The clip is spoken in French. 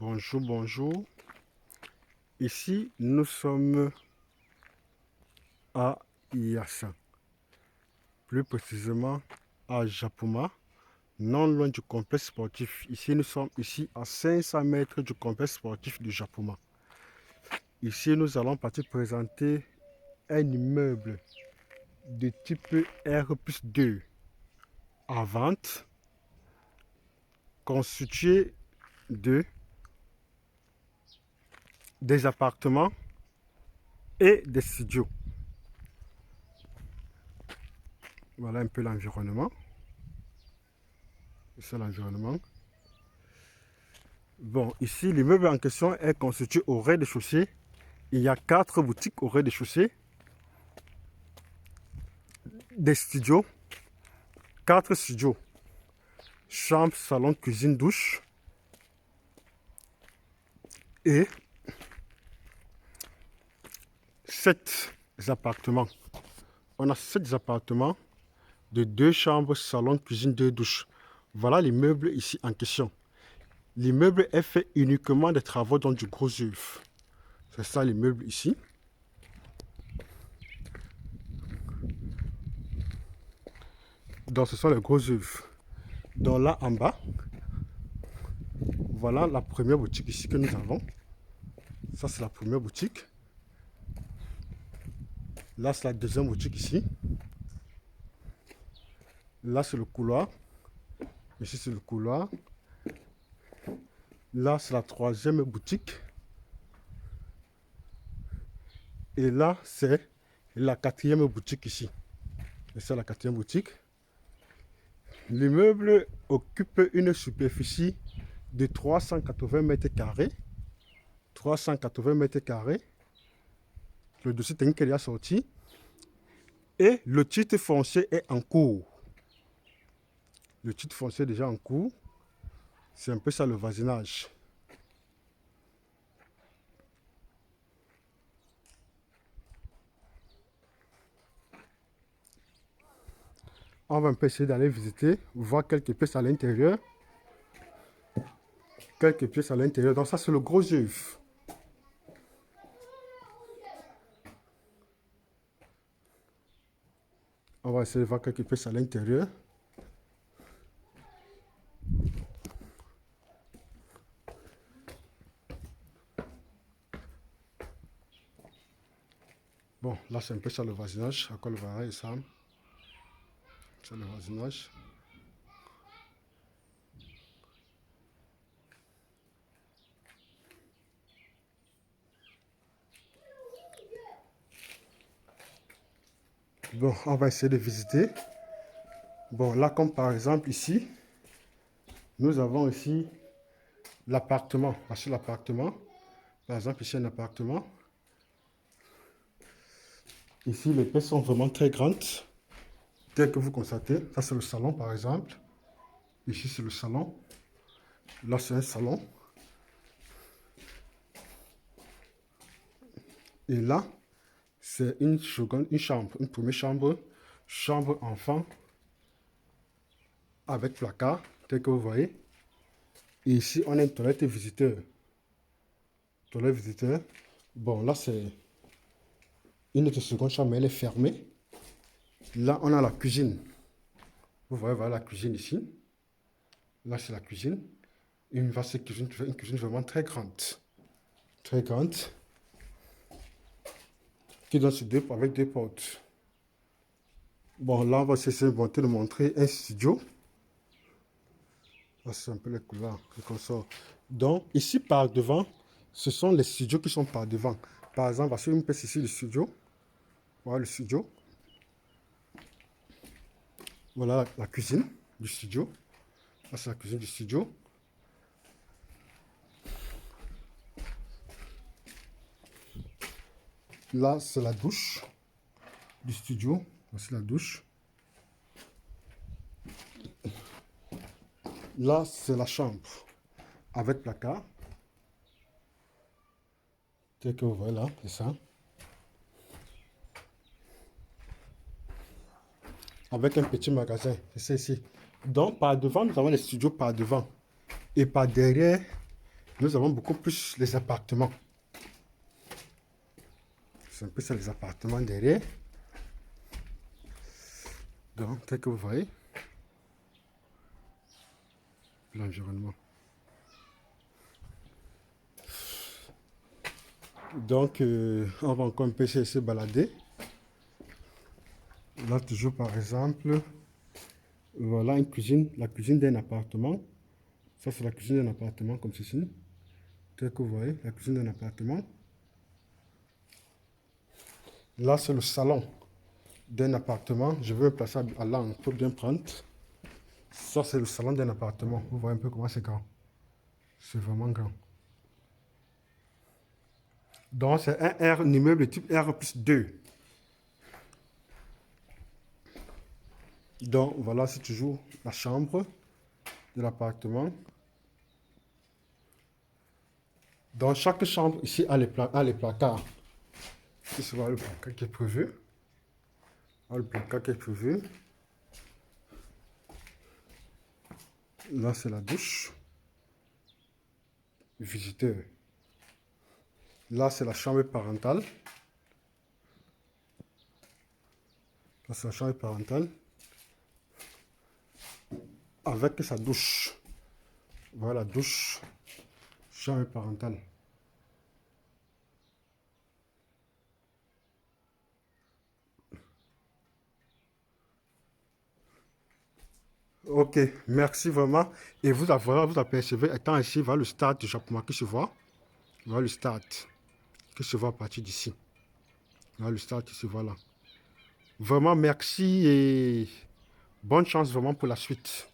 Bonjour, bonjour. Ici, nous sommes à Yassa, plus précisément à Japuma, non loin du complexe sportif. Ici, nous sommes ici à 500 mètres du complexe sportif de Japuma. Ici, nous allons partir présenter un immeuble de type R+2 à vente, constitué de des appartements et des studios. Voilà un peu l'environnement. C'est l'environnement. Bon, ici, l'immeuble en question est constitué au rez-de-chaussée. Il y a 4 boutiques au rez-de-chaussée, des studios, 4 studios, chambre, salon, cuisine, douche et 7 appartements. On a 7 appartements de 2 chambres, salon, cuisine, 2 douches. Voilà l'immeuble ici en question. L'immeuble est fait uniquement des travaux dans du gros œuvre. C'est ça l'immeuble ici. Donc ce sont les gros œuvres. Donc là en bas, voilà la première boutique ici que nous avons. Ça c'est la première boutique. Là c'est la deuxième boutique ici. Là c'est le couloir. Ici c'est le couloir. Là c'est la troisième boutique. Et là c'est la quatrième boutique ici. Et c'est la quatrième boutique. L'immeuble occupe une superficie de 380 mètres carrés. 380 mètres carrés. Le dossier technique est déjà sorti. Et le titre foncier est en cours. Le titre foncier est déjà en cours. C'est un peu ça le voisinage. On va un peu essayer d'aller visiter, voir quelques pièces à l'intérieur. Quelques pièces à l'intérieur. Donc ça c'est le gros œuvre. On va essayer de voir quelques pièces à l'intérieur. Bon, là c'est un peu ça le voisinage. À quoi le verra ça. C'est le voisinage. Bon, on va essayer de visiter. Bon, là comme par exemple ici, nous avons ici l'appartement. Voici l'appartement. Par exemple, ici un appartement. Ici, les pièces sont vraiment très grandes. Tel que vous constatez, ça c'est le salon par exemple. Ici c'est le salon. Là c'est un salon. Et là, c'est une seconde, une chambre, une première chambre, chambre enfant avec placard, tel que vous voyez. Et ici, on a une toilette visiteur. Toilette visiteur. Bon, là c'est une autre seconde chambre, mais elle est fermée. Là, on a la cuisine. Vous voyez, voilà la cuisine ici. Là, c'est la cuisine. Une vaste cuisine, une cuisine vraiment très grande. Très grande. Qui donne sur deux, avec 2 portes. Bon, là, on va essayer de montrer un studio. Là, c'est un peu les couleurs qu'on sort. Donc, ici, par devant, ce sont les studios qui sont par devant. Par exemple, voici une pièce ici, le studio. Voilà le studio. Voilà la cuisine du studio. Là, c'est la cuisine du studio. Là, c'est la douche du studio. Voici la douche. Là, c'est la chambre avec placard. Tel que vous voyez là, c'est ça. Avec un petit magasin, c'est ça ici. Donc, par devant, nous avons les studios par devant. Et par derrière, nous avons beaucoup plus les appartements. C'est un peu ça les appartements derrière. Donc, tel que vous voyez, l'environnement. Donc, on va encore un peu se balader. Là, toujours par exemple, voilà une cuisine, la cuisine d'un appartement. Ça, c'est la cuisine d'un appartement comme ceci. Tel que vous voyez, la cuisine d'un appartement. Là, c'est le salon d'un appartement. Je vais me placer à l'angle pour bien prendre. Ça, c'est le salon d'un appartement. Vous voyez un peu comment c'est grand. C'est vraiment grand. Donc, c'est un immeuble type R+2. Donc, voilà, c'est toujours la chambre de l'appartement. Dans chaque chambre, ici, a les placards. Ici, voilà le placard qui est prévu. Voilà le placard qui est prévu. Là, c'est la douche. Visiteur. Là, c'est la chambre parentale. Là, c'est la chambre parentale. Avec sa douche. Voilà la douche. Chambre parentale. Ok, merci vraiment. Et vous apercevez, étant ici, voilà le stade du Japon qui se voit. Voilà le stade qui se voit à partir d'ici. Voilà le stade qui se voit là. Vraiment, merci et bonne chance vraiment pour la suite.